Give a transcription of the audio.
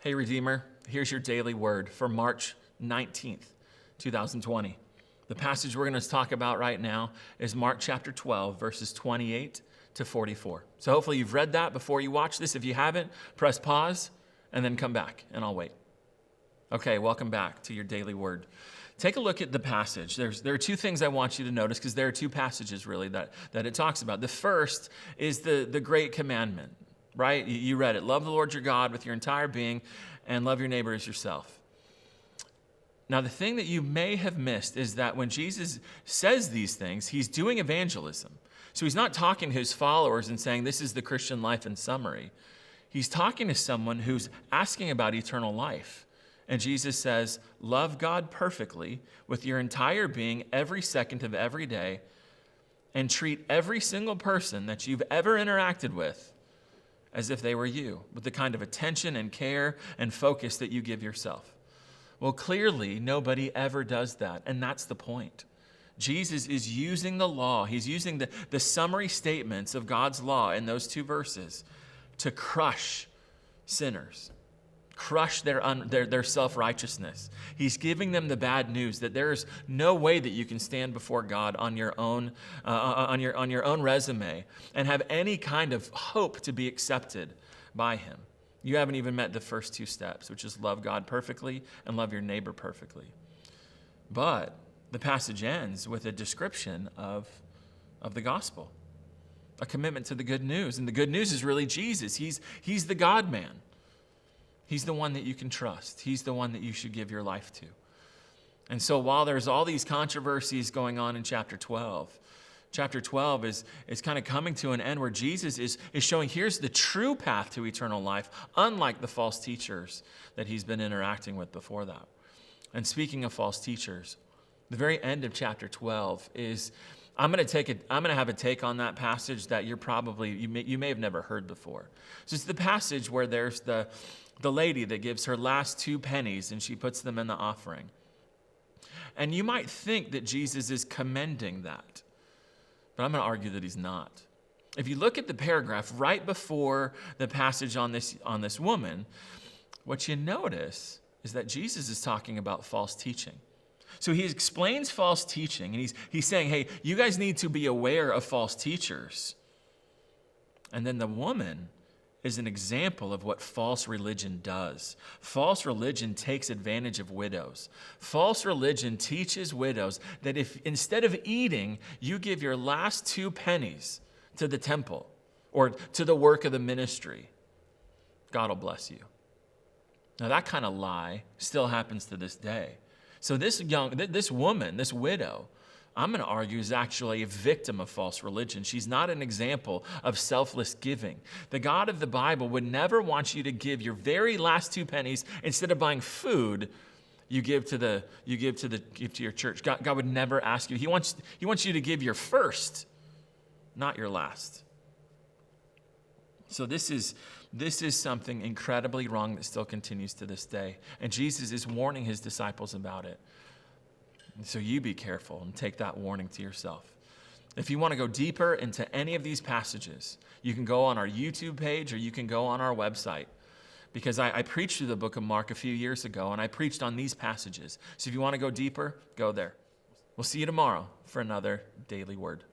Hey, Redeemer, here's your daily word for March 19th, 2020. The passage we're going to talk about right now is Mark chapter 12, verses 28 to 44. So hopefully you've read that before you watch this. If you haven't, press pause and then come back, and I'll wait. Okay, welcome back to your daily word. Take a look at the passage. There are two things I want you to notice, because there are two passages really that it talks about. The first is the great commandment, right? You read it. Love the Lord your God with your entire being and love your neighbor as yourself. Now, the thing that you may have missed is that when Jesus says these things, he's doing evangelism. So he's not talking to his followers and saying, this is the Christian life in summary. He's talking to someone who's asking about eternal life. And Jesus says, love God perfectly with your entire being every second of every day, and treat every single person that you've ever interacted with as if they were you, with the kind of attention and care and focus that you give yourself. Well, clearly, nobody ever does that, and that's the point. Jesus is using the law. He's using the summary statements of God's law in those two verses to crush sinners, crush their self-righteousness. He's giving them the bad news that there is no way that you can stand before God on your own resume and have any kind of hope to be accepted by him. You haven't even met the first two steps, which is love God perfectly and love your neighbor perfectly. But the passage ends with a description of the gospel, a commitment to the good news. And the good news is really Jesus. He's the God-man. He's the one that you can trust. He's the one that you should give your life to. And so while there's all these controversies going on in chapter 12 is kind of coming to an end where Jesus is showing here's the true path to eternal life, unlike the false teachers that he's been interacting with before that. And speaking of false teachers, the very end of chapter 12 is, I'm going to have a take on that passage that you may have never heard before. So it's the passage where there's the lady that gives her last 2 pennies and she puts them in the offering. And you might think that Jesus is commending that, but I'm going to argue that he's not. If you look at the paragraph right before the passage on this woman, what you notice is that Jesus is talking about false teaching. So he explains false teaching, and he's saying, hey, you guys need to be aware of false teachers. And then the woman is an example of what false religion does. False religion takes advantage of widows. False religion teaches widows that if instead of eating, you give your last 2 pennies to the temple or to the work of the ministry, God will bless you. Now that kind of lie still happens to this day. So this woman, this widow, I'm going to argue is actually a victim of false religion. She's not an example of selfless giving. The God of the Bible would never want you to give your very last 2 pennies instead of buying food. You give to your church. God would never ask you. He wants you to give your first, not your last. So this is something incredibly wrong that still continues to this day, and Jesus is warning his disciples about it. And so you be careful and take that warning to yourself. If you want to go deeper into any of these passages, you can go on our YouTube page or you can go on our website, because I preached through the book of Mark a few years ago, and I preached on these passages. So if you want to go deeper, go there. We'll see you tomorrow for another Daily Word.